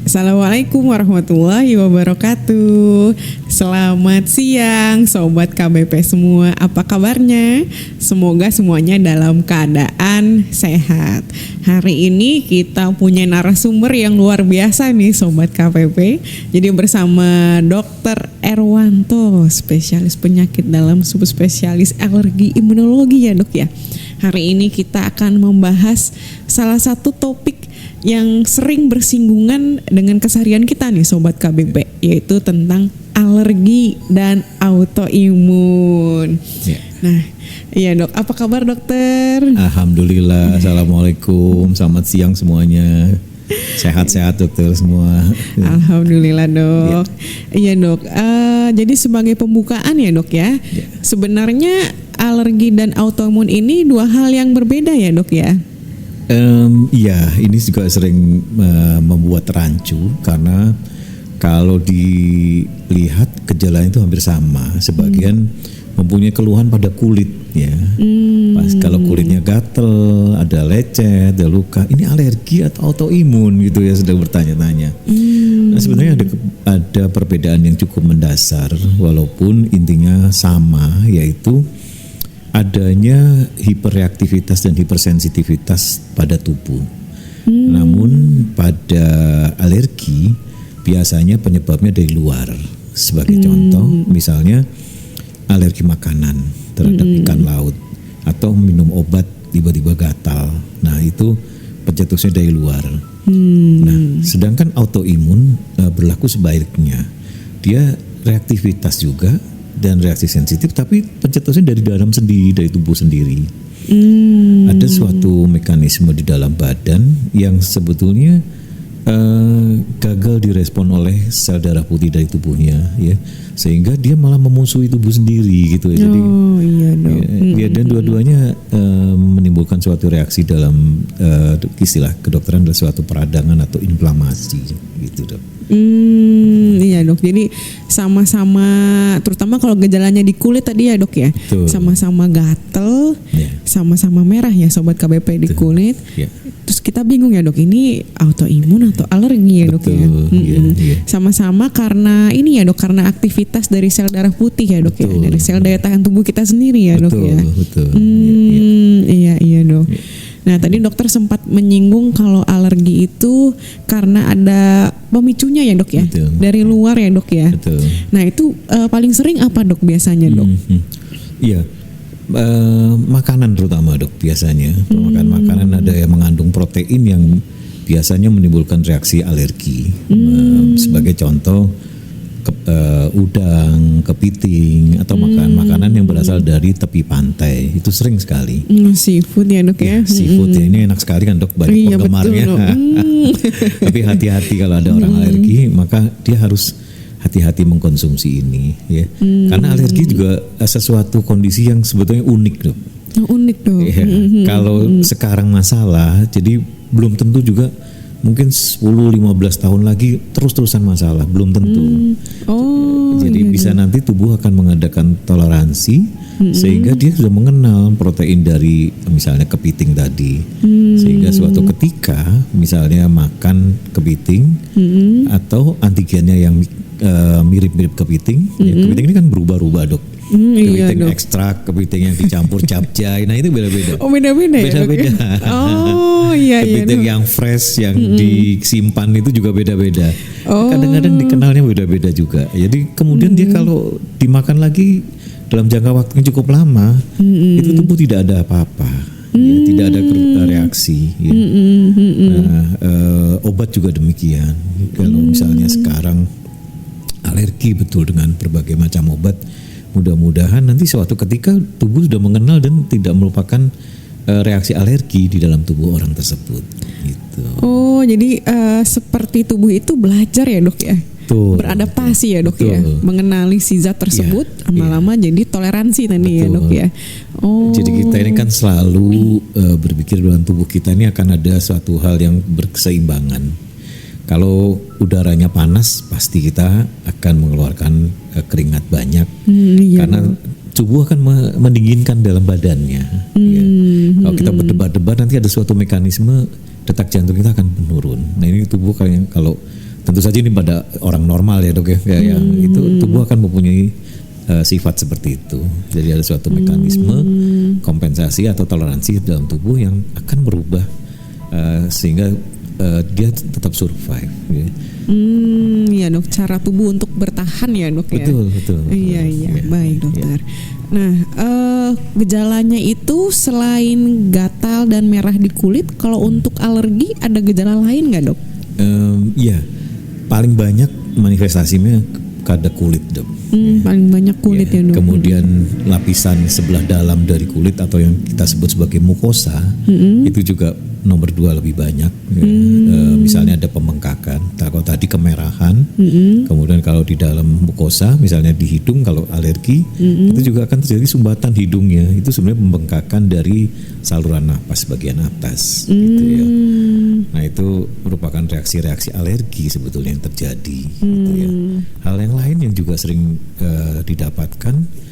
Assalamualaikum warahmatullahi wabarakatuh. Selamat siang Sobat KBP semua. Apa kabarnya? Semoga semuanya dalam keadaan sehat. Hari ini kita punya narasumber yang luar biasa nih Sobat KBP. Jadi bersama Dr. Erwanto, spesialis penyakit dalam subspesialis alergi imunologi ya dok ya. Hari ini kita akan membahas salah satu topik yang sering bersinggungan dengan keseharian kita nih Sobat KBP, yaitu tentang alergi dan autoimun. Ya. Nah, iya dok, apa kabar dokter? Alhamdulillah, assalamualaikum, selamat siang semuanya. Sehat-sehat dokter semua. Alhamdulillah dok. Iya dok, jadi sebagai pembukaan ya dok ya, sebenarnya alergi dan autoimun ini dua hal yang berbeda ya dok ya? Iya, ini juga sering membuat rancu karena kalau dilihat gejalanya itu hampir sama. Sebagian mempunyai keluhan pada kulit ya. Pas kalau kulitnya gatel, ada lecet, ada luka, ini alergi atau autoimun gitu ya, sedang bertanya-tanya. Nah, sebenarnya ada perbedaan yang cukup mendasar walaupun intinya sama, yaitu adanya hiperreaktivitas dan hipersensitivitas pada tubuh. Namun pada alergi biasanya penyebabnya dari luar. Sebagai contoh, misalnya alergi makanan terhadap ikan laut atau minum obat tiba-tiba gatal. Nah, itu pencetusnya dari luar. Nah, sedangkan autoimun berlaku sebaliknya. Dia reaktivitas juga dan reaksi sensitif, tapi pencetusnya dari dalam sendiri, dari tubuh sendiri. Ada suatu mekanisme di dalam badan yang sebetulnya gagal direspon oleh sel darah putih dari tubuhnya, ya, sehingga dia malah memusuhi tubuh sendiri gitu ya. Jadi ya, dan dua-duanya menimbulkan suatu reaksi dalam istilah kedokteran adalah suatu peradangan atau inflamasi gitu dok. Iya dok, jadi sama-sama, terutama kalau gejalanya di kulit tadi ya dok ya. Betul. Sama-sama gatel, sama-sama merah ya Sobat KBP di kulit. Terus kita bingung ya dok, ini autoimun atau alergi ya dok ya. Sama-sama karena ini ya dok, karena aktivitas dari sel darah putih ya dok ya, dari sel daya tahan tubuh kita sendiri ya dok ya. Iya dok. Nah tadi dokter sempat menyinggung kalau alergi itu karena ada pemicunya ya dok ya, dari luar ya dok ya. Nah itu paling sering apa dok biasanya dok? Iya, makanan terutama dok biasanya. Makanan ada yang mengandung protein yang biasanya menimbulkan reaksi alergi. Sebagai contoh udang, kepiting, atau makanan yang berasal dari tepi pantai, itu sering sekali. Seafood ya dok ya. Seafood ya, ini enak sekali kan dok, banyak penggemarnya. Tapi hati-hati kalau ada orang alergi, maka dia harus hati-hati mengkonsumsi ini ya. Karena alergi juga sesuatu kondisi yang sebetulnya unik dok. Unik dok. Ya, kalau sekarang masalah, jadi belum tentu juga. Mungkin 10-15 tahun lagi terus-terusan masalah, belum tentu. Jadi bisa nanti tubuh akan mengadakan toleransi sehingga dia sudah mengenal protein dari misalnya kepiting tadi. Sehingga suatu ketika misalnya makan kepiting atau antigennya yang mirip-mirip kepiting, ya, kepiting ini kan berubah-ubah dok. Kepiting ekstrak, kepiting yang dicampur capcay, nah itu beda-beda. Oh beda-beda ya? Beda-beda. Kepiting yang fresh, yang disimpan itu juga beda-beda. Kadang-kadang dikenalnya beda-beda juga. Jadi kemudian dia kalau dimakan lagi dalam jangka waktu yang cukup lama, itu tubuh tidak ada apa-apa. Ya, tidak ada reaksi. Ya. Nah, obat juga demikian. Kalau misalnya sekarang alergi betul dengan berbagai macam obat, mudah-mudahan nanti suatu ketika tubuh sudah mengenal dan tidak merupakan reaksi alergi di dalam tubuh orang tersebut. Gitu. Oh, jadi seperti tubuh itu belajar ya dok ya? beradaptasi ya dok Betul. ya, mengenali si zat tersebut, lama-lama jadi toleransi tadi ya dok ya. Jadi kita ini kan selalu berpikir dalam tubuh kita ini akan ada suatu hal yang berkeseimbangan. Kalau udaranya panas, pasti kita akan mengeluarkan keringat banyak, karena tubuh akan mendinginkan dalam badannya. Ya. Kalau kita berdebar-debar, nanti ada suatu mekanisme detak jantung kita akan menurun. Nah ini tubuh kalau tentu saja ini pada orang normal ya dok ya, yang itu tubuh akan mempunyai sifat seperti itu. Jadi ada suatu mekanisme kompensasi atau toleransi dalam tubuh yang akan berubah sehingga dia tetap survive. Ya. Ya dok, cara tubuh untuk bertahan ya dok ya. Betul. Iya, baik dokter. Nah, gejalanya itu selain gatal dan merah di kulit, kalau untuk alergi ada gejala lain nggak dok? Iya, paling banyak manifestasinya pada kulit dok. Paling banyak kulit ya dok. Kemudian lapisan sebelah dalam dari kulit atau yang kita sebut sebagai mukosa itu juga nomor 2 lebih banyak. Misalnya ada pembengkakan, kalau tadi kemerahan. Kemudian kalau di dalam mukosa, misalnya di hidung kalau alergi, itu juga akan terjadi sumbatan hidungnya. Itu sebenarnya pembengkakan dari saluran napas bagian atas. Gitu ya. Nah itu merupakan reaksi-reaksi alergi sebetulnya yang terjadi. Gitu ya. Hal yang lain yang juga sering didapatkan,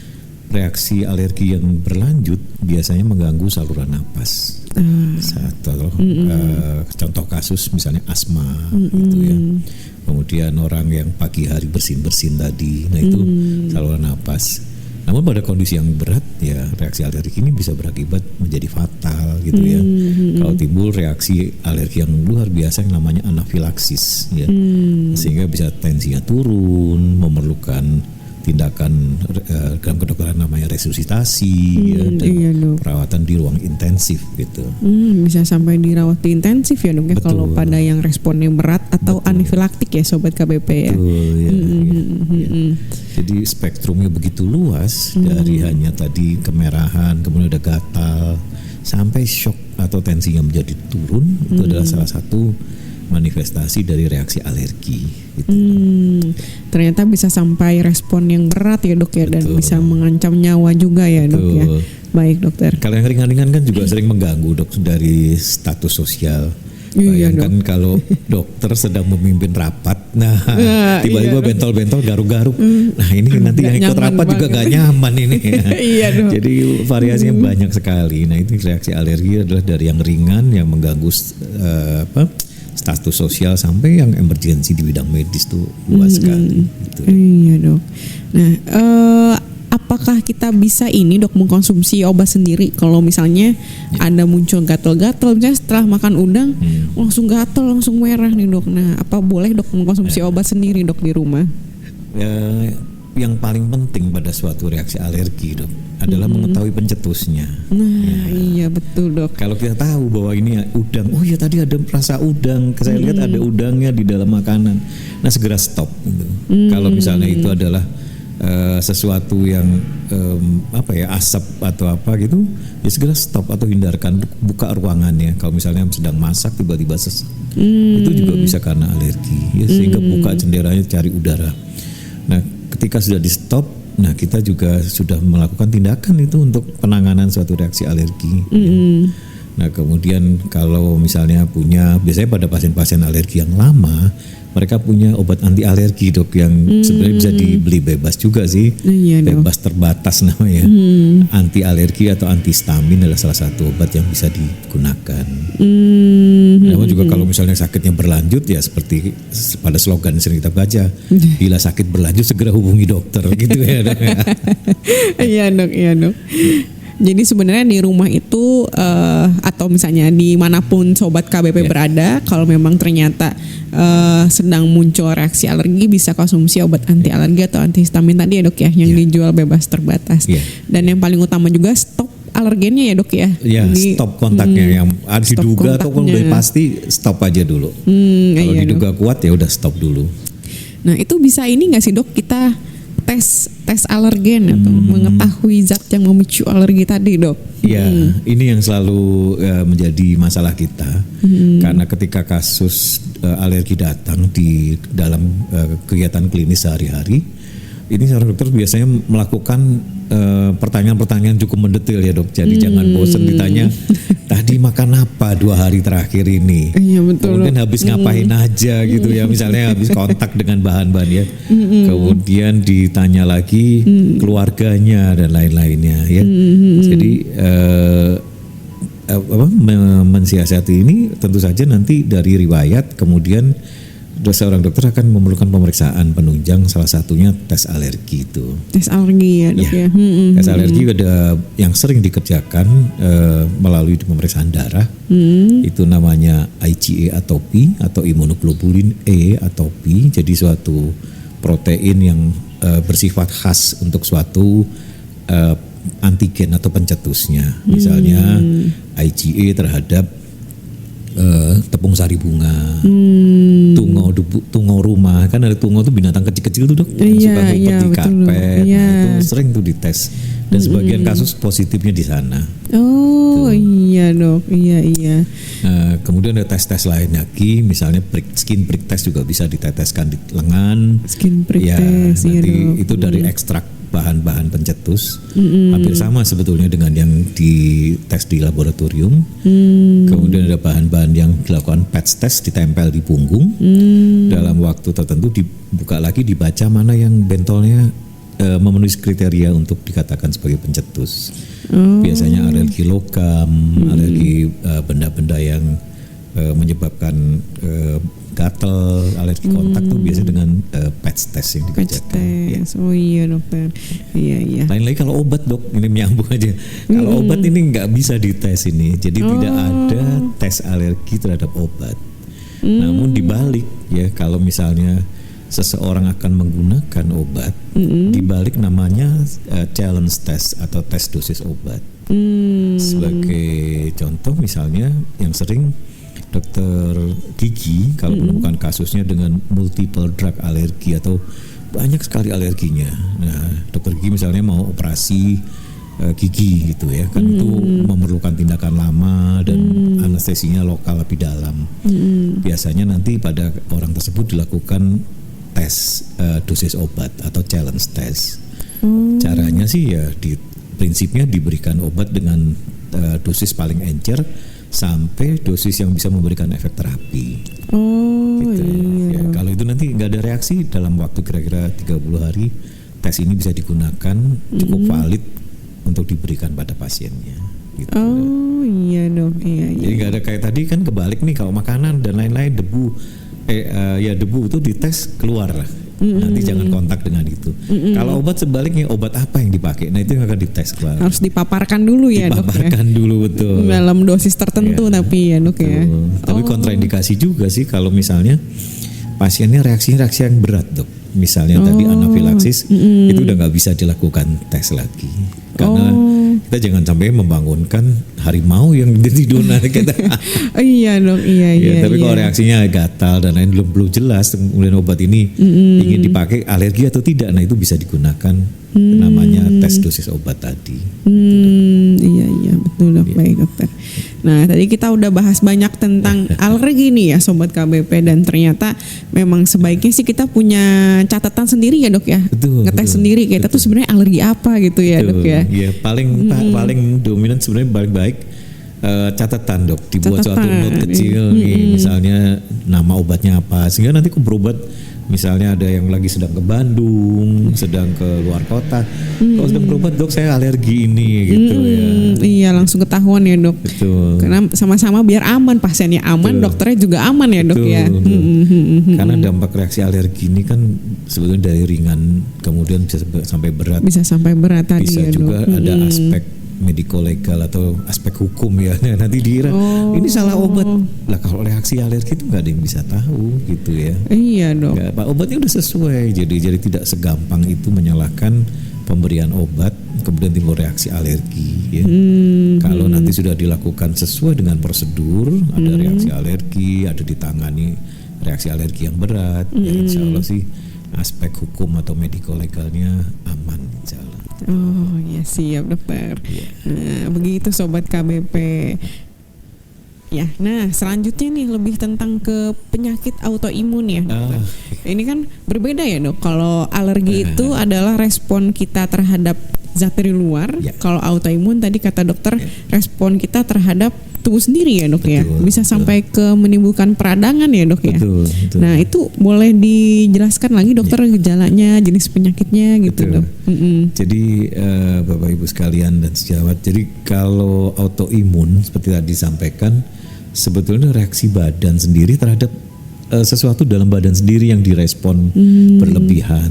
reaksi alergi yang berlanjut biasanya mengganggu saluran napas. Contoh kasus misalnya asma gitu ya. Kemudian orang yang pagi hari bersin-bersin tadi, nah itu saluran napas. Namun pada kondisi yang berat ya reaksi alergi ini bisa berakibat menjadi fatal gitu ya. Kalau timbul reaksi alergi yang luar biasa yang namanya anafilaksis ya. Sehingga bisa tensinya turun, memerlukan tindakan dalam kedokteran namanya resusitasi ya, dan perawatan di ruang intensif gitu. Bisa sampai dirawat di intensif ya dok ya, kalau pada yang responnya berat atau anafilaktik ya sobat KBP ya. Betul, ya. Jadi spektrumnya begitu luas, dari hanya tadi kemerahan, kemudian ada gatal, sampai shock atau tensinya menjadi turun. Itu adalah salah satu manifestasi dari reaksi alergi gitu. Ternyata bisa sampai respon yang berat ya dok ya. Dan bisa mengancam nyawa juga ya dok ya. Baik dokter. Kalau yang ringan-ringan kan juga sering mengganggu dok dari status sosial. Bayangkan kalau dokter sedang memimpin rapat, tiba-tiba bentol-bentol garuk-garuk. Nah ini nanti yang ikut rapat juga gak nyaman ini ya. Jadi variasinya banyak sekali. Nah itu reaksi alergi adalah dari yang ringan yang mengganggu status sosial sampai yang emergensi di bidang medis tuh luas sekali. Gitu. Iya dok. Nah, apakah kita bisa ini dok mengkonsumsi obat sendiri kalau misalnya ada muncul gatal-gatal, misalnya setelah makan udang langsung gatal, langsung merah nih dok. Nah, apa boleh dok mengkonsumsi obat sendiri dok di rumah? Yang paling penting pada suatu reaksi alergi dok adalah mengetahui pencetusnya. Iya betul dok. Kalau kita tahu bahwa ini udang, oh ya tadi ada rasa udang, saya lihat ada udangnya di dalam makanan, nah segera stop. Gitu. Kalau misalnya itu adalah sesuatu yang asap atau apa gitu, ya segera stop atau hindarkan, buka ruangannya. Kalau misalnya sedang masak tiba-tiba sesak, itu juga bisa karena alergi. Ya, sehingga buka jendelanya cari udara. Nah ketika sudah di stop, nah kita juga sudah melakukan tindakan itu untuk penanganan suatu reaksi alergi. Nah kemudian kalau misalnya biasanya pada pasien-pasien alergi yang lama, mereka punya obat anti alergi dok yang sebenarnya bisa dibeli bebas juga sih, bebas terbatas namanya. Anti alergi atau antihistamin adalah salah satu obat yang bisa digunakan. Namun juga kalau misalnya sakitnya berlanjut ya seperti pada slogan yang sering kita baca, bila sakit berlanjut segera hubungi dokter gitu ya dok. Iya dok. Jadi sebenarnya di rumah itu atau misalnya dimanapun sobat KBP berada, kalau memang ternyata sedang muncul reaksi alergi, bisa konsumsi obat anti alergi atau antihistamin tadi ya dok ya, yang dijual bebas terbatas. Dan yang paling utama juga stop alergennya ya dok ya. Stop kontaknya yang diduga atau udah pasti stop aja dulu. Kalau diduga kuat ya udah stop dulu. Nah itu bisa ini nggak sih dok, kita tes alergen atau mengetahui zat yang memicu alergi tadi, Dok. Ya, ini yang selalu menjadi masalah kita. Karena ketika kasus alergi datang di dalam kegiatan klinis sehari-hari, ini seorang dokter biasanya melakukan pertanyaan-pertanyaan cukup mendetail ya, Dok. Jadi jangan bosan ditanya tadi makan apa 2 hari terakhir ini. Iya, betul. Kemudian habis ngapain aja gitu ya, misalnya habis kontak dengan bahan-bahan ya. Kemudian ditanya lagi keluarganya dan lain-lainnya ya. Jadi mensiasati ini tentu saja nanti dari riwayat, kemudian seorang dokter akan memerlukan pemeriksaan penunjang, salah satunya tes alergi itu. Tes alergi ya, Dok ya. Tes alergi ada yang sering dikerjakan melalui pemeriksaan darah. Itu namanya IgA atau P atau imunoglobulin E atau P. Jadi suatu protein yang bersifat khas untuk suatu antigen atau pencetusnya. Misalnya IgA terhadap tepung sari bunga, tungau rumah, kan ada tungau tuh binatang kecil-kecil tuh, Dok, yang suka ngumpet di karpet. Nah, itu sering tuh dites dan sebagian kasus positifnya di sana. Oh iya, Dok, iya. Kemudian ada tes-tes lain lagi, misalnya skin prick test juga bisa diteteskan di lengan. Skin prick ya, test, nanti Dok. itu dari ekstrak bahan-bahan pencetus, hampir sama sebetulnya dengan yang dites di laboratorium. Kemudian ada bahan-bahan yang dilakukan patch test, ditempel di punggung. Dalam waktu tertentu dibuka lagi, dibaca mana yang bentolnya memenuhi kriteria untuk dikatakan sebagai pencetus. Biasanya alergi logam, alergi benda-benda yang menyebabkan gatal, alergi kontak tuh biasanya dengan patch test yang dikerjakan. Ya. Oh iya, Dokter. Iya. Lain lagi kalau obat, Dok, ini menyambung aja. Kalau obat ini nggak bisa dites ini, jadi tidak ada tes alergi terhadap obat. Namun dibalik ya, kalau misalnya seseorang akan menggunakan obat, dibalik namanya challenge test atau tes dosis obat. Sebagai contoh misalnya yang sering dokter gigi kalau menemukan kasusnya dengan multiple drug alergi atau banyak sekali alerginya. Nah, dokter gigi misalnya mau operasi gigi gitu ya, kan itu memerlukan tindakan lama dan anestesinya lokal lebih dalam. Biasanya nanti pada orang tersebut dilakukan tes dosis obat atau challenge test. Caranya sih ya prinsipnya diberikan obat dengan dosis paling encer sampai dosis yang bisa memberikan efek terapi. Gitu. Iya. Ya, kalau itu nanti nggak ada reaksi dalam waktu kira-kira 30 hari, tes ini bisa digunakan cukup valid untuk diberikan pada pasiennya. Gitu. Oh iya, Dok. Iya. Jadi nggak ada kayak tadi kan kebalik nih, kalau makanan dan lain-lain debu, debu itu dites keluar. Nanti jangan kontak dengan itu. Kalau obat sebaliknya, obat apa yang dipakai? Nah itu yang akan dites keluar. Harus dipaparkan dulu ya, Dok. Dipaparkan dulu, betul. Dalam dosis tertentu tapi ya, Dok ya. Tapi kontraindikasi juga sih kalau misalnya pasiennya reaksi-reaksi yang berat, Dok. Misalnya tadi anafilaksis, itu udah nggak bisa dilakukan tes lagi. Karena kita jangan sampai membangunkan harimau yang jadi donor kita. Iya, Dok, iya. Tapi kalau reaksinya gatal dan lain belum jelas, kemudian obat ini ingin dipakai alergi atau tidak, nah itu bisa digunakan namanya tes dosis obat tadi. Iya, betul, Dok. Baik, Dokter. Nah, tadi kita udah bahas banyak tentang alergi nih ya, Sobat KBP, dan ternyata memang sebaiknya sih kita punya catatan sendiri ya, Dok ya. Betul. Ngetes sendiri kita tuh sebenarnya alergi apa gitu ya, Dok ya. Iya, paling dominan sebenarnya paling baik catatan, Dok, dibuat suatu note kecil nih, misalnya nama obatnya apa, sehingga nanti aku berobat. Misalnya ada yang lagi sedang ke Bandung, sedang ke luar kota, kalau sedang berobat, Dok saya alergi ini gitu ya. Iya, langsung ketahuan ya, Dok. Betul. Karena sama-sama biar aman, pasiennya aman, dokternya juga aman ya, Dok ya. Karena dampak reaksi alergi ini kan sebetulnya dari ringan kemudian bisa sampai berat. Bisa sampai berat tadi bisa ya, juga Dok. ada aspek mediko-legal atau aspek hukum ya. Nanti dikira ini salah obat. Lah kalau reaksi alergi itu nggak ada yang bisa tahu gitu ya. Iya, Dok. Nggak, Pak, obatnya udah sesuai. Jadi tidak segampang itu menyalahkan pemberian obat kemudian timbul reaksi alergi ya. Kalau nanti sudah dilakukan sesuai dengan prosedur, ada reaksi alergi, ada ditangani reaksi alergi yang berat, ya insya Allah sih aspek hukum atau medico legalnya aman jalan. Oh ya, siap dokter. Nah, begitu sobat KBP. Ya, nah selanjutnya nih lebih tentang ke penyakit autoimun ya. Dokter. Ini kan berbeda ya dok. Kalau alergi itu adalah respon kita terhadap zat dari luar. Kalau autoimun tadi kata dokter respon kita terhadap tubuh sendiri ya dok. Betul, ya. Bisa sampai ke menimbulkan peradangan ya dok ya. Betul. Nah itu boleh dijelaskan lagi dokter gejalanya, jenis penyakitnya gitu dok. Jadi Bapak Ibu sekalian dan sejawat, jadi kalau autoimun seperti tadi disampaikan, sebetulnya reaksi badan sendiri terhadap sesuatu dalam badan sendiri yang direspon berlebihan.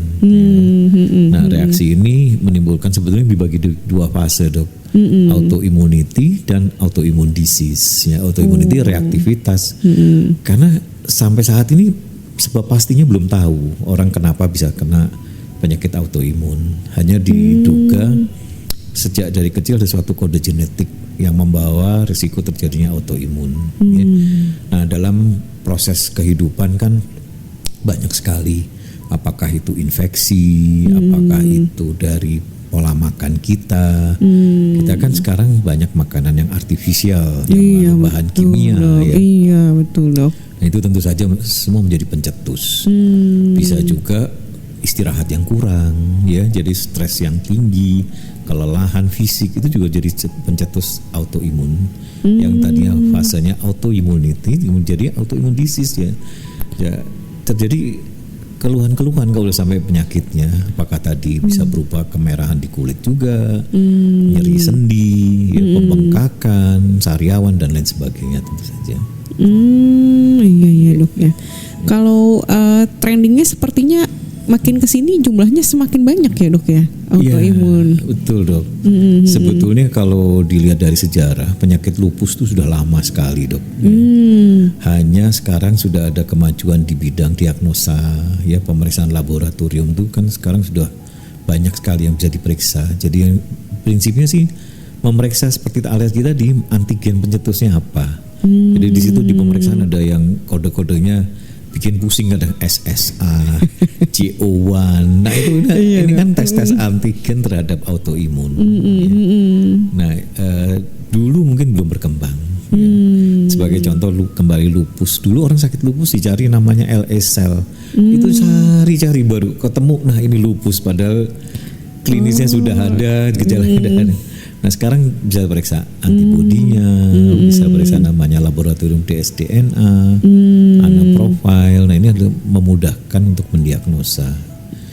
Nah reaksi ini menimbulkan sebetulnya dibagi dua fase dok, autoimmunity dan autoimmune disease. Ya, autoimmunity reaktivitas, karena sampai saat ini sebab pastinya belum tahu orang kenapa bisa kena penyakit autoimun. Hanya diduga sejak dari kecil ada suatu kode genetik yang membawa risiko terjadinya autoimun. Ya. Nah dalam proses kehidupan kan banyak sekali, apakah itu infeksi, apakah itu dari pola makan kita. Kita kan sekarang banyak makanan yang artifisial, yang bahan kimia. Dok. Ya. Iya betul dok. Nah itu tentu saja semua menjadi pencetus. Bisa juga istirahat yang kurang, ya, jadi stres yang tinggi, kelelahan fisik itu juga jadi pencetus autoimun. Yang tadinya fasenya autoimmunity menjadi autoimmune disease ya terjadi keluhan-keluhan kalau udah sampai penyakitnya. Apakah tadi bisa berupa kemerahan di kulit juga, nyeri sendi, ya, pembengkakan, sariawan dan lain sebagainya tentu saja. Iya dok ya. Kalau trendingnya sepertinya makin kesini jumlahnya semakin banyak ya dok ya, autoimun. Ya, betul dok. Sebetulnya kalau dilihat dari sejarah penyakit lupus itu sudah lama sekali dok. Hanya sekarang sudah ada kemajuan di bidang diagnosa, ya pemeriksaan laboratorium itu kan sekarang sudah banyak sekali yang bisa diperiksa. Jadi prinsipnya sih memeriksa seperti alergi tadi, antigen pencetusnya apa. Jadi di situ di pemeriksaan ada yang kode-kodenya bikin pusing, ada SSA, CO1. Nah itu ini kan tes-tes antigen terhadap autoimun. Nah dulu mungkin belum berkembang. Ya. Sebagai contoh kembali lupus, dulu orang sakit lupus dicari namanya LA cell. Itu cari-cari baru ketemu. Nah ini lupus, padahal klinisnya sudah ada, gejalanya sudah ada. Nah sekarang bisa periksa antibodinya, bisa periksa namanya laboratorium dsDNA, anaprofile. Nah ini adalah memudahkan untuk mendiagnosa.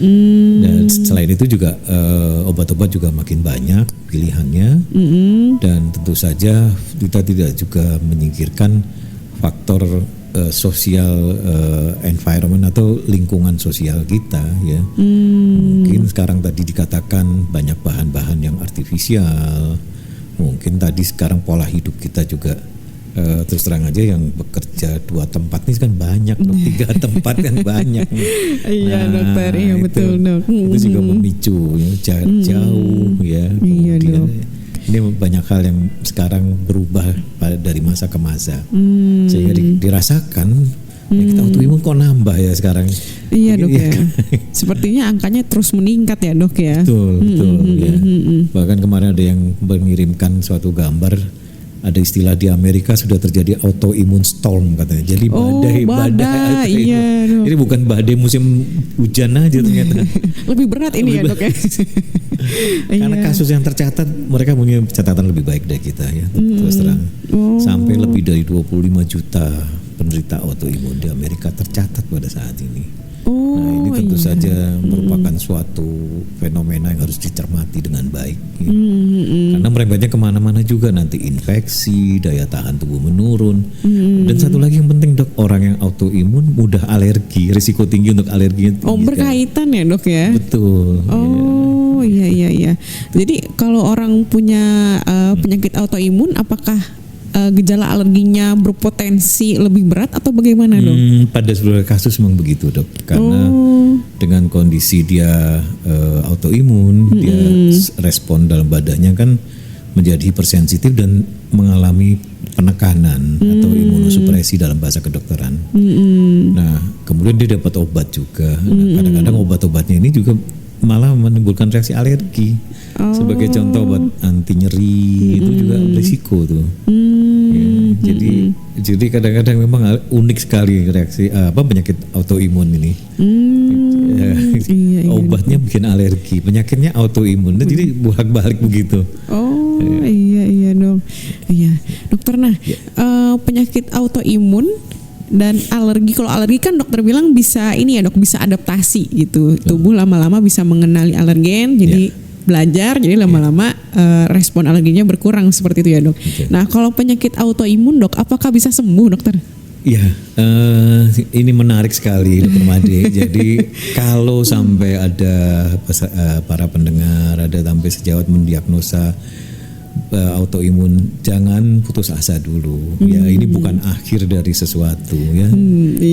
Dan selain itu juga obat-obat juga makin banyak pilihannya. Dan tentu saja kita tidak juga menyingkirkan faktor sosial environment atau lingkungan sosial kita ya. Mungkin sekarang tadi dikatakan banyak bahan-bahan yang artifisial. Mungkin tadi sekarang pola hidup kita juga terus terang aja yang bekerja 2 tempat ini kan banyak, 3 tempat kan banyak. Iya dokter, iya betul dok. Itu juga memicu ya, jauh ya. Iya dok. Ini banyak hal yang sekarang berubah dari masa ke masa, sehingga dirasakan kita autoimun kok nambah ya sekarang. Iya dok ya. Sepertinya angkanya terus meningkat ya dok ya. Betul ya. Bahkan kemarin ada yang mengirimkan suatu gambar, ada istilah di Amerika sudah terjadi autoimmune storm katanya. Jadi badai. Iya, jadi bukan badai musim hujan aja ternyata. Lebih berat ini ya dok ya. Karena kasus yang tercatat mereka punya catatan lebih baik dari kita ya. Terus terang. Sampai lebih dari 25 juta penderita autoimun di Amerika tercatat pada saat ini. Nah ini tentu saja merupakan suatu fenomena yang harus dicermati dengan baik ya. Karena merembetnya kemana-mana juga, nanti infeksi, daya tahan tubuh menurun. Dan satu lagi yang penting dok, orang yang autoimun mudah alergi, risiko tinggi untuk alerginya tinggi. Berkaitan ya dok ya. Betul. Iya. Jadi kalau orang punya penyakit autoimun, apakah gejala alerginya berpotensi lebih berat atau bagaimana dok? Pada seluruh kasus memang begitu dok, karena dengan kondisi dia autoimun, dia respon dalam badannya kan menjadi hipersensitif dan mengalami penekanan atau imunosupresi dalam bahasa kedokteran. Nah, kemudian dia dapat obat juga. Nah, kadang-kadang obat-obatnya ini juga malah menimbulkan reaksi alergi. Sebagai contoh obat anti nyeri itu juga berisiko tuh. Ya, jadi kadang-kadang memang unik sekali reaksi penyakit autoimun ini. Iya. Obatnya bikin alergi, penyakitnya autoimun. Nah, jadi bolak-balik begitu. Iya dong. Iya, dokter. Nah, penyakit autoimun dan alergi. Kalau alergi kan dokter bilang bisa ini ya dok, bisa adaptasi gitu. Tubuh lama-lama bisa mengenali alergen, jadi belajar, jadi lama-lama respon alerginya berkurang seperti itu ya dok. Nah, kalau penyakit autoimun dok, apakah bisa sembuh dokter? Ya, ini menarik sekali Dr. Made. Jadi kalau sampai ada para pendengar, ada sampai sejawat mendiagnosa autoimun, jangan putus asa dulu. Ya, ini bukan akhir dari sesuatu ya.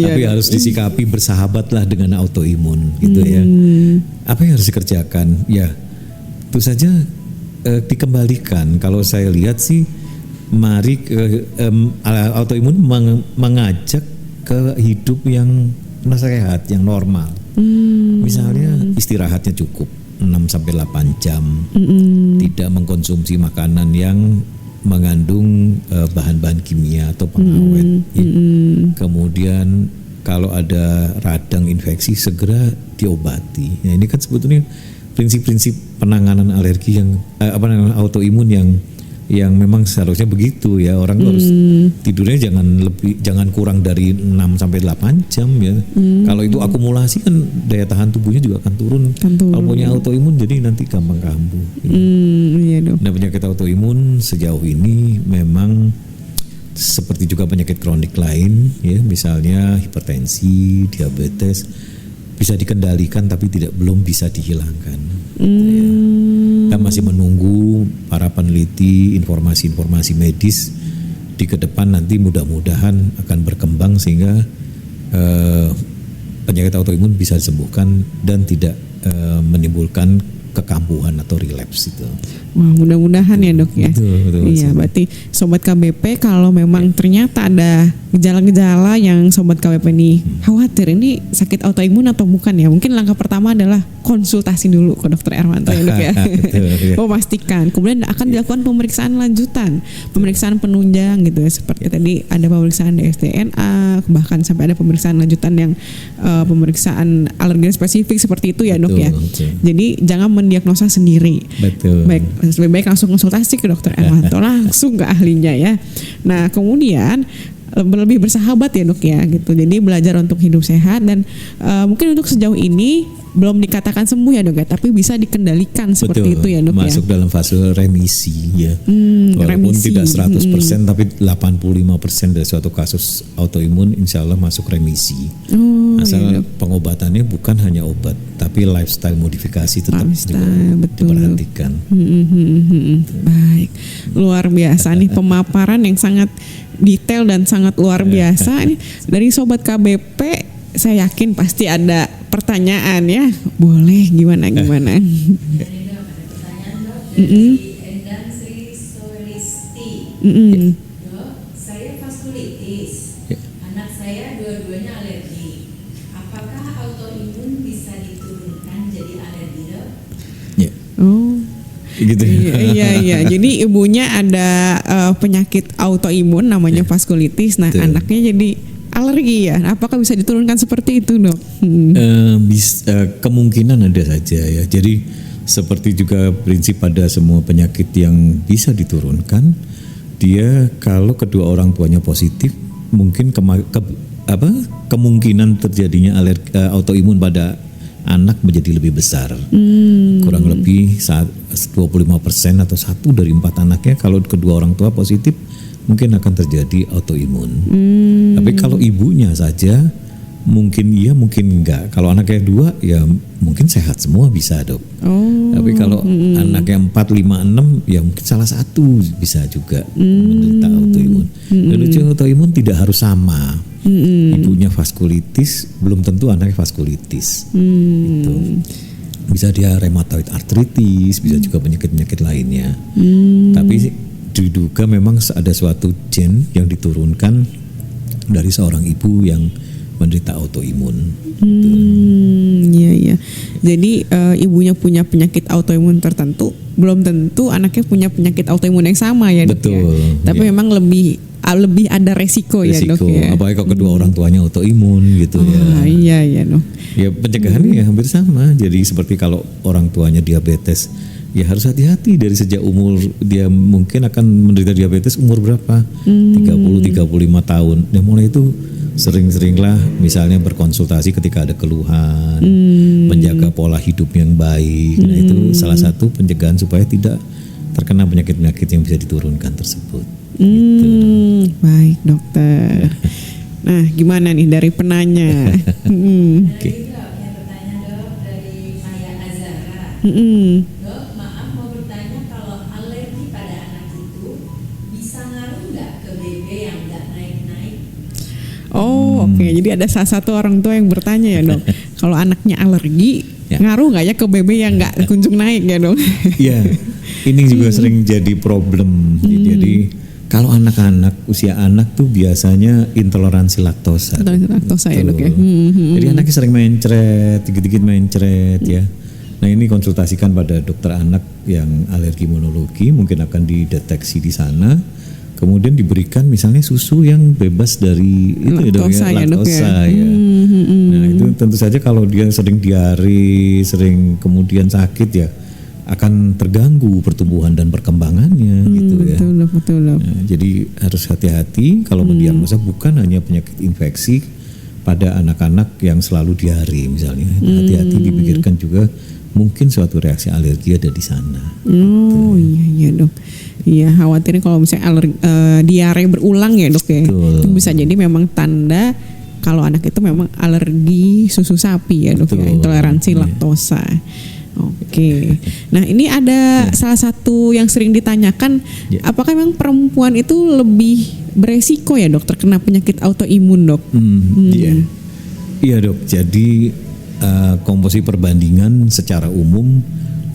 Tapi harus disikapi bersahabatlah dengan autoimun gitu ya. Apa yang harus dikerjakan? Ya, itu saja dikembalikan. Kalau saya lihat sih, mari autoimun mengajak ke hidup yang sehat, yang normal. Misalnya istirahatnya cukup 6-8 jam, tidak mengkonsumsi makanan yang mengandung bahan-bahan kimia atau pengawet. Kemudian kalau ada radang infeksi segera diobati. Nah, ini kan sebetulnya prinsip-prinsip penanganan alergi yang autoimun yang memang seharusnya begitu ya. Orang harus tidurnya jangan kurang dari 6-8 jam ya. Kalau itu akumulasi kan daya tahan tubuhnya juga akan turun. Kalau punya autoimun jadi nanti gampang kambuh. Iya dok. Nah, penyakit autoimun sejauh ini memang seperti juga penyakit kronik lain ya, misalnya hipertensi, diabetes, bisa dikendalikan tapi belum bisa dihilangkan. Ya. Kita masih menunggu para peneliti informasi-informasi medis di ke depan, nanti mudah-mudahan akan berkembang sehingga penyakit autoimun bisa disembuhkan dan tidak menimbulkan kekambuhan atau relapse itu. Wah, mudah-mudahan ya dok ya. Betul, iya, berarti sobat KBP kalau memang ternyata ada gejala-gejala yang sobat KBP ini khawatir ini sakit autoimun atau bukan ya, mungkin langkah pertama adalah konsultasi dulu ke dokter Erwanto ya dok ya. Memastikan. Kemudian akan dilakukan pemeriksaan lanjutan, pemeriksaan penunjang gitu ya, seperti tadi ada pemeriksaan dsDNA, bahkan sampai ada pemeriksaan lanjutan yang pemeriksaan alergen spesifik seperti itu ya dok ya. Jadi jangan mendiagnosa sendiri. Betul. Baik, lebih baik langsung konsultasi ke dokter Erwanto, langsung ke ahlinya ya. Nah, kemudian lebih bersahabat ya dok ya gitu. Jadi belajar untuk hidup sehat dan mungkin untuk sejauh ini belum dikatakan sembuh ya dok ya, tapi bisa dikendalikan seperti itu ya dok. Masuk dalam fase remisi ya. Walaupun remisi. tidak 100% tapi 85% dari suatu kasus autoimun insya Allah masuk remisi. Asal pengobatannya bukan hanya obat, tapi lifestyle modifikasi tetap diperhatikan. Baik, luar biasa nih pemaparan yang sangat detail dan sangat luar biasa nih dari sobat KBP. Saya yakin pasti ada pertanyaan ya. Boleh gimana? Ada pertanyaan dok dari Endang Sri Solisti. Dok, saya vaskulitis. Anak saya dua-duanya alergi. Apakah autoimun bisa diturunkan jadi alergi dok? Ya. Oh. Gitu. Iya. Jadi ibunya ada penyakit autoimun namanya vaskulitis. Nah, anaknya jadi alergi ya. Apakah bisa diturunkan seperti itu, dok? Kemungkinan ada saja ya. Jadi seperti juga prinsip pada semua penyakit yang bisa diturunkan, dia kalau kedua orang tuanya positif, mungkin kemungkinan terjadinya autoimun pada anak menjadi lebih besar. Kurang lebih 25% atau 1 dari 4 anaknya kalau kedua orang tua positif mungkin akan terjadi autoimun. Tapi kalau ibunya saja mungkin iya mungkin enggak. Kalau anaknya 2 ya mungkin sehat semua bisa dok. Tapi kalau anaknya 4, 5, 6 ya mungkin salah satu bisa juga menderita autoimun. Dan autoimun tidak harus sama. Ibunya vaskulitis belum tentu anaknya vaskulitis. Gitu. Bisa dia rheumatoid arthritis, bisa juga penyakit-penyakit lainnya. Tapi diduga memang ada suatu gen yang diturunkan dari seorang ibu yang menderita autoimun. Iya. Jadi ibunya punya penyakit autoimun tertentu, belum tentu anaknya punya penyakit autoimun yang sama ya dok. Betul, ya. Tapi ya. memang lebih ada resiko ya dok ya. Apalagi kalau kedua orang tuanya autoimun gitu ya. Iya dok. Ya pencegahannya ya hampir sama. Jadi seperti kalau orang tuanya diabetes, ya harus hati-hati dari sejak umur dia mungkin akan menderita diabetes umur berapa? 30-35 tahun. Dan mulai itu sering-seringlah misalnya berkonsultasi ketika ada keluhan, menjaga pola hidup yang baik. Nah itu salah satu pencegahan supaya tidak terkena penyakit-penyakit yang bisa diturunkan tersebut. Gitu. Baik dokter. Nah gimana nih dari penanya? Oke. Dok, yang bertanya dok dari Maya Azara. Dok, maaf mau bertanya kalau alergi pada anak itu bisa ngaruh nggak ke BB yang nggak naik-naik? Oke. Jadi ada salah satu orang tua yang bertanya ya dok, kalau anaknya alergi Ya. ngaruh nggak ya ke BB yang nggak kunjung naik ya dok? Ya, ini juga sering jadi problem. Jadi kalau anak-anak, usia anak tuh biasanya intoleransi laktosa. Laktosa ya dok ya. Jadi anaknya sering mencret, dikit-dikit mencret ya. Nah ini konsultasikan pada dokter anak yang alergi imunologi, mungkin akan dideteksi di sana. Kemudian diberikan misalnya susu yang bebas dari itu Laktosa ya, dok, ya. Nah itu tentu saja kalau dia sering diare, sering kemudian sakit ya akan terganggu pertumbuhan dan perkembangannya gitu ya. Betul. Nah, jadi harus hati-hati kalau mendiagnosa bukan hanya penyakit infeksi pada anak-anak yang selalu diare misalnya. Hati-hati dipikirkan juga mungkin suatu reaksi alergi ada di sana. Iya dok. Iya khawatirnya kalau misalnya diare berulang ya dok ya. Betul. Itu bisa jadi memang tanda kalau anak itu memang alergi susu sapi ya dok ya, intoleransi laktosa. Oke. Nah ini ada salah satu yang sering ditanyakan, apakah memang perempuan itu lebih beresiko ya dok terkena penyakit autoimun dok? Iya dok. Jadi komposisi perbandingan secara umum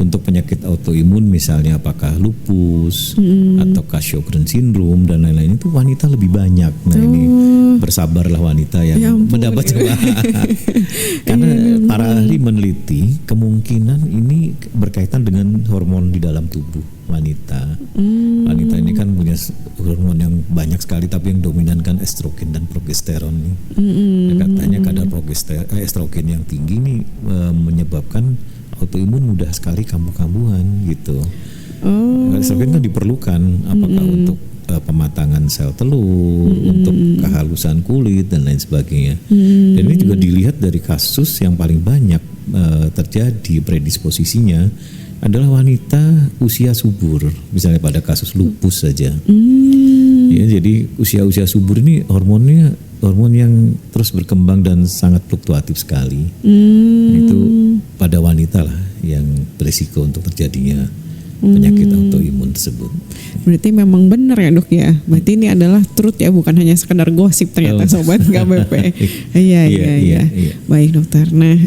untuk penyakit autoimun misalnya apakah lupus ataukah Sjogren syndrome dan lain-lain itu wanita lebih banyak. Nah ini bersabarlah wanita yang mendapat cobaan. Karena para ahli meneliti kemungkinan ini berkaitan dengan hormon di dalam tubuh wanita. Wanita ini kan punya hormon yang banyak sekali tapi yang dominan kan estrogen dan progesteron nih. Nah, katanya kadar estrogen yang tinggi nih menyebabkan autoimun mudah sekali kambuh-kambuhan gitu. Estrogen kan diperlukan apakah untuk pematangan sel telur, untuk kehalusan kulit dan lain sebagainya. Dan ini juga dilihat dari kasus yang paling banyak terjadi predisposisinya adalah wanita usia subur, misalnya pada kasus lupus saja. Ya, jadi usia subur ini hormon yang terus berkembang dan sangat fluktuatif sekali. Itu pada wanita lah yang berisiko untuk terjadinya penyakit autoimun tersebut. Berarti memang benar ya dok ya. Berarti ini adalah truth ya, bukan hanya sekedar gosip ternyata sobat KBP. Iya. Baik dokter. Nah,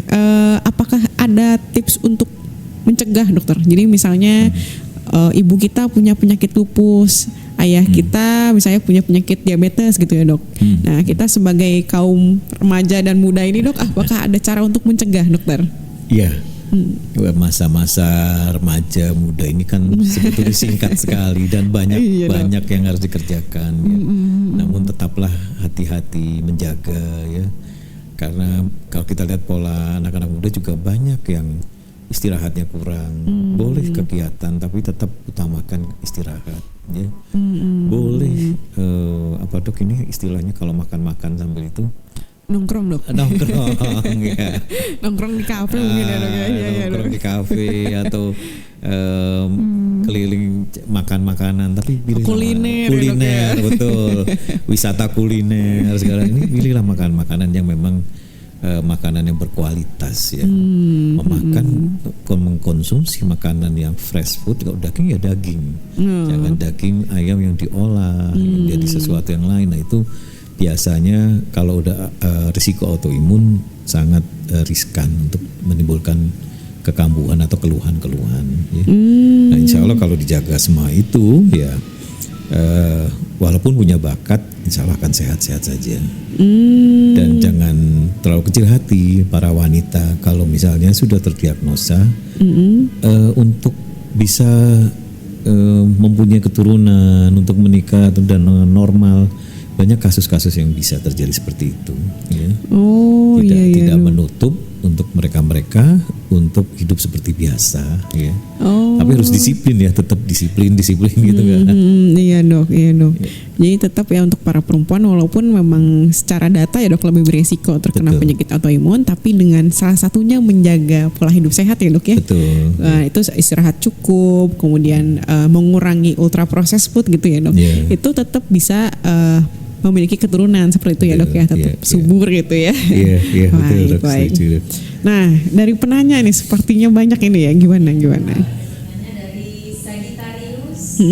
apakah ada tips untuk mencegah dokter? Jadi misalnya ibu kita punya penyakit lupus, ayah kita misalnya punya penyakit diabetes gitu ya dok. Nah kita sebagai kaum remaja dan muda ini dok, apakah ada cara untuk mencegah dokter? Iya. Masa-masa remaja muda ini kan sebetulnya singkat sekali dan banyak yang harus dikerjakan ya. Namun tetaplah hati-hati menjaga ya. Karena kalau kita lihat pola anak-anak muda juga banyak yang istirahatnya kurang. Boleh kegiatan tapi tetap utamakan istirahat ya. Boleh apa dok ini istilahnya kalau makan-makan sambil itu nongkrong dok. Nongkrong ya. Nongkrong di kafe mungkin ya dok ya. Nongkrong di kafe atau keliling makan makanan tapi pilih kuliner betul. Wisata kuliner segala ini pilihlah makanan yang memang makanan yang berkualitas ya. Mengkonsumsi makanan yang fresh food, kalau daging ya daging. Jangan daging ayam yang diolah jadi sesuatu yang lain. Nah itu biasanya kalau udah risiko autoimun sangat riskan untuk menimbulkan kekambuhan atau keluhan-keluhan ya. Nah insya Allah kalau dijaga semua itu ya walaupun punya bakat, insya Allah akan sehat-sehat saja. Dan jangan terlalu kecil hati para wanita kalau misalnya sudah terdiagnosa untuk bisa mempunyai keturunan, untuk menikah dan normal. Banyak kasus-kasus yang bisa terjadi seperti itu. Ya. Oh Tidak menutup untuk mereka-mereka untuk hidup seperti biasa. Ya. Tapi harus disiplin ya, tetap disiplin gitu kan. Iya dok. Jadi tetap ya untuk para perempuan walaupun memang secara data ya dok lebih beresiko terkena penyakit autoimun, tapi dengan salah satunya menjaga pola hidup sehat ya dok ya. Betul. Itu istirahat cukup, kemudian mengurangi ultra processed food gitu ya dok. Itu tetap bisa memiliki keturunan seperti itu ya dok ya, tetap subur gitu ya. Iya betul dok. Baik. Nah dari penanya nih sepertinya banyak ini ya, gimana? Pertanyaan dari Sagittarius.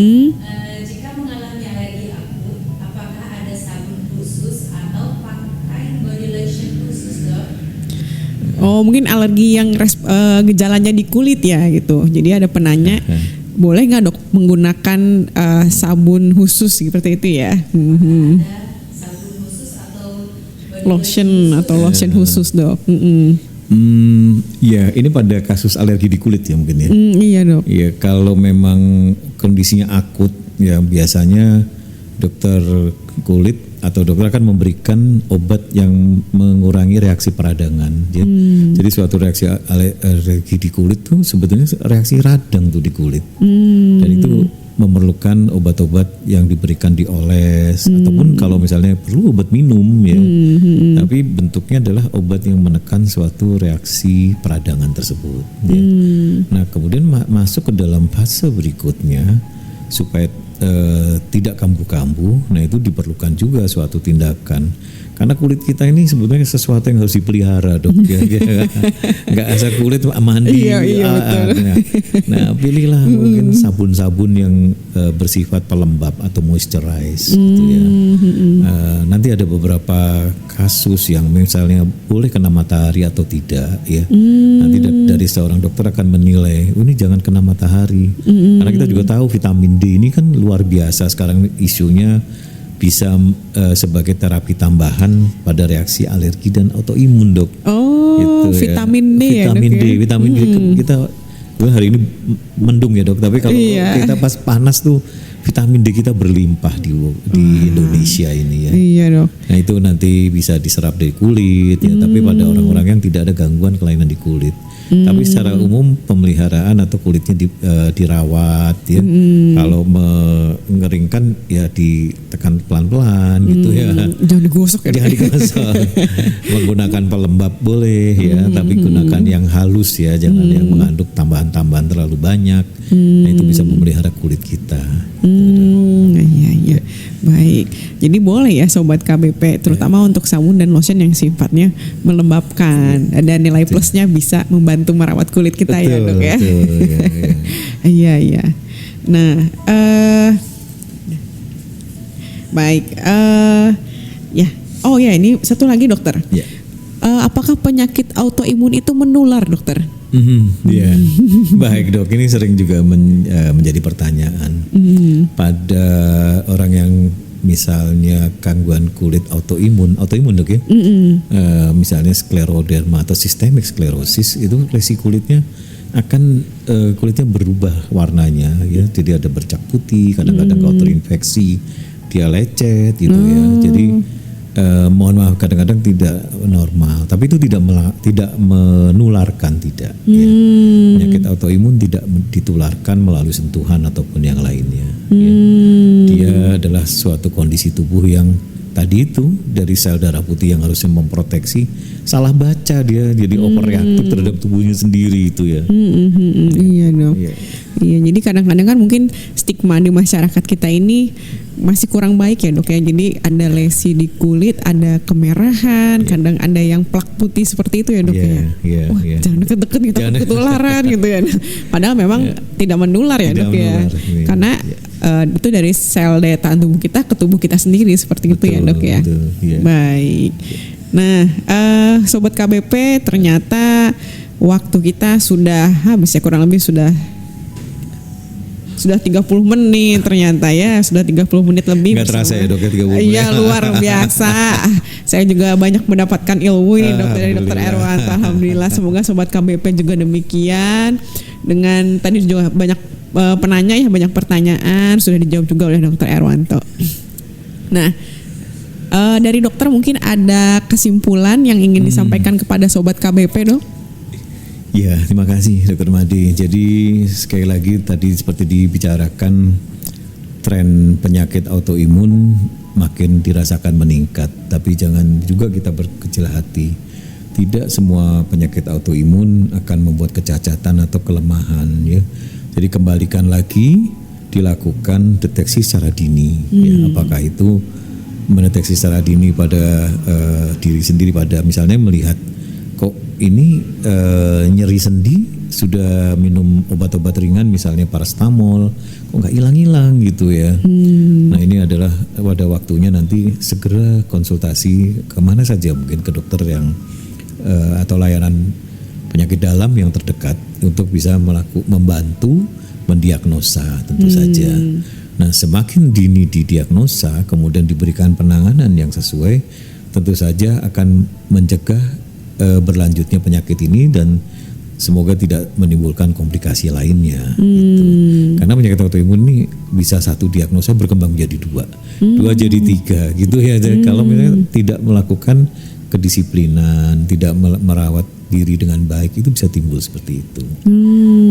Jika mengalami alergi akut, apakah ada sabun khusus atau pakai body lotion khusus dok? Oh mungkin alergi yang gejalanya di kulit ya gitu. Jadi ada penanya, boleh nggak dok menggunakan sabun khusus seperti itu ya? Sabun khusus atau lotion khusus dok. Ya ini pada kasus alergi di kulit ya mungkin ya. Iya dok. Ya kalau memang kondisinya akut ya biasanya dokter kulit atau dokter akan memberikan obat yang mengurangi reaksi peradangan. Ya. Jadi suatu reaksi alergi di kulit tuh sebetulnya reaksi radang tuh di kulit. Dan itu memerlukan obat-obat yang diberikan dioles ataupun kalau misalnya perlu obat minum ya. Tapi bentuknya adalah obat yang menekan suatu reaksi peradangan tersebut. Ya. Nah kemudian masuk ke dalam fase berikutnya supaya tidak kambuh-kambuh. Nah itu diperlukan juga suatu tindakan. Karena kulit kita ini sebetulnya sesuatu yang harus dipelihara dok. Nggak asal kulit mandi. Iya betul. Nah pilihlah mungkin sabun-sabun yang bersifat pelembab atau moisturize gitu ya. Nanti ada beberapa kasus yang misalnya boleh kena matahari atau tidak ya. Nanti dari seorang dokter akan menilai, ini jangan kena matahari. Karena kita juga tahu vitamin D ini kan luar biasa sekarang isunya, bisa sebagai terapi tambahan pada reaksi alergi dan autoimun dok. Gitu, vitamin D ya. Vitamin D kita hari ini mendung ya dok. Tapi kalau kita pas panas tuh vitamin D kita berlimpah di Indonesia ini ya. Iya dok. Nah itu nanti bisa diserap dari kulit ya. Tapi pada orang-orang yang tidak ada gangguan kelainan di kulit. Tapi secara umum pemeliharaan atau kulitnya dirawat ya. Kalau mengeringkan ya ditekan pelan-pelan gitu ya. Jangan digosok ya. Jangan digosok. Menggunakan pelembab boleh ya, tapi gunakan yang halus ya, jangan yang mengandung tambahan-tambahan terlalu banyak. Nah itu bisa memelihara kulit kita. Iya. Baik. Jadi boleh ya sobat KBP, terutama untuk sabun dan lotion yang sifatnya melembabkan dan nilai plusnya bisa membantu merawat kulit kita. Betul, ya dok ya. Iya. Nah, baik. Ya. Oh ya, ini satu lagi dokter. Ya. Apakah penyakit autoimun itu menular dokter? Ya, baik dok. Ini sering juga menjadi pertanyaan pada orang yang misalnya gangguan kulit autoimun dok ya. Misalnya skleroderma atau systemic sclerosis, itu lesi kulitnya akan kulitnya berubah warnanya ya. Jadi ada bercak putih, kadang-kadang kalau terinfeksi dia lecet gitu ya. Jadi mohon maaf kadang-kadang tidak normal, tapi itu tidak menularkan tidak. Ya. Penyakit autoimun tidak ditularkan melalui sentuhan ataupun yang lainnya. Ya. Dia adalah suatu kondisi tubuh yang tadi itu dari sel darah putih yang harusnya memproteksi salah baca, dia jadi overreaktif terhadap tubuhnya sendiri itu ya. Iya dok. Iya, jadi kadang-kadang kan mungkin stigma di masyarakat kita ini masih kurang baik ya dok ya. Jadi ada lesi di kulit, ada kemerahan, kadang ada yang plak putih seperti itu ya dok ya. Jangan deket-deket kita ketularan gitu ya. Padahal memang tidak menular ya dok ya. Karena itu dari sel daya tahan tubuh kita ke tubuh kita sendiri seperti itu ya dok ya. Baik. Nah, sobat KBP, ternyata waktu kita sudah habis ya, kurang lebih sudah sudah 30 menit ternyata ya, sudah 30 menit lebih. Nggak terasa ya dok ya 30 menit. Iya luar biasa. Saya juga banyak mendapatkan ilmu ini dari Dokter Erwanto. Alhamdulillah, semoga Sobat KBP juga demikian. Dengan tadi juga banyak penanya ya, banyak pertanyaan sudah dijawab juga oleh Dokter Erwanto. Nah, dari dokter mungkin ada kesimpulan yang ingin disampaikan kepada Sobat KBP dok? Ya, terima kasih Dr. Made. Jadi sekali lagi tadi seperti dibicarakan, tren penyakit autoimun makin dirasakan meningkat. Tapi jangan juga kita berkecil hati. Tidak semua penyakit autoimun akan membuat kecacatan atau kelemahan ya. Jadi kembalikan lagi, dilakukan deteksi secara dini. Ya, apakah itu mendeteksi secara dini pada diri sendiri, pada misalnya melihat kok ini nyeri sendi, sudah minum obat-obat ringan misalnya paracetamol, kok nggak hilang-hilang gitu ya. Nah ini adalah pada waktunya nanti segera konsultasi kemana saja, mungkin ke dokter yang atau layanan penyakit dalam yang terdekat untuk bisa membantu mendiagnosa tentu saja. Nah semakin dini didiagnosa kemudian diberikan penanganan yang sesuai, tentu saja akan mencegah berlanjutnya penyakit ini dan semoga tidak menimbulkan komplikasi lainnya gitu. Karena penyakit autoimun ini bisa satu diagnosa berkembang menjadi dua jadi tiga gitu ya. Jadi kalau misalnya tidak melakukan kedisiplinan, tidak merawat diri dengan baik, itu bisa timbul seperti itu.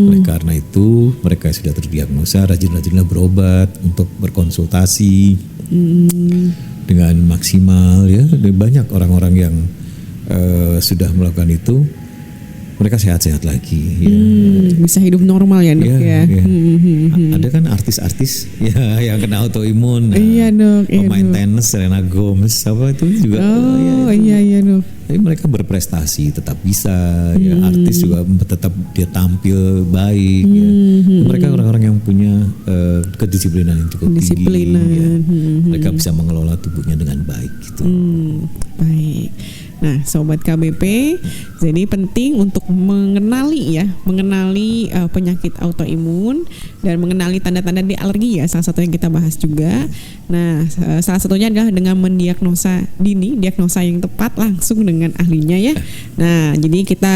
Oleh karena itu mereka yang sudah terdiagnosa rajin-rajinlah berobat, untuk berkonsultasi dengan maksimal ya. Banyak orang-orang yang sudah melakukan itu, mereka sehat-sehat lagi ya. Bisa hidup normal ya dok ya. Ada kan artis-artis ya yang kena autoimun. Iya dok. Pemain tenis Serena Gomez apa itu juga. Iya dok. Jadi mereka berprestasi tetap bisa ya. Artis juga tetap dia tampil baik ya. Mereka orang-orang yang punya kedisiplinan yang cukup tinggi ya. Mereka bisa mengelola tubuhnya dengan baik gitu. Baik. Nah, Sobat KBP, jadi penting untuk mengenali penyakit autoimun dan mengenali tanda-tanda di alergi ya, salah satu yang kita bahas juga. Nah, salah satunya adalah dengan mendiagnosa dini, diagnosa yang tepat langsung dengan ahlinya ya. Nah, jadi kita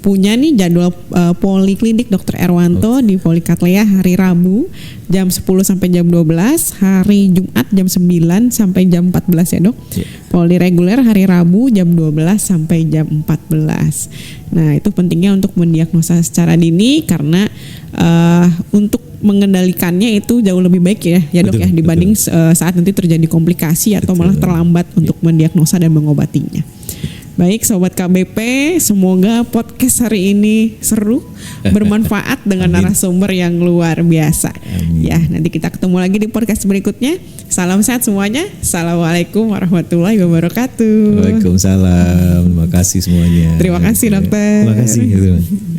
punya nih jadwal poliklinik Dokter Erwanto di Polikatlea hari Rabu jam 10 sampai jam 12, hari Jumat jam 9 sampai jam 14 ya dok. Poli reguler hari Rabu jam 12 sampai jam 14. Nah itu pentingnya untuk mendiagnosa secara dini karena untuk mengendalikannya itu jauh lebih baik ya dok ya dibanding saat nanti terjadi komplikasi atau malah terlambat untuk mendiagnosa dan mengobatinya. Baik Sobat KBP, semoga podcast hari ini seru, bermanfaat dengan narasumber yang luar biasa. Amin. Ya, nanti kita ketemu lagi di podcast berikutnya. Salam sehat semuanya. Assalamualaikum warahmatullahi wabarakatuh. Waalaikumsalam. Terima kasih semuanya. Terima kasih dokter. Terima kasih.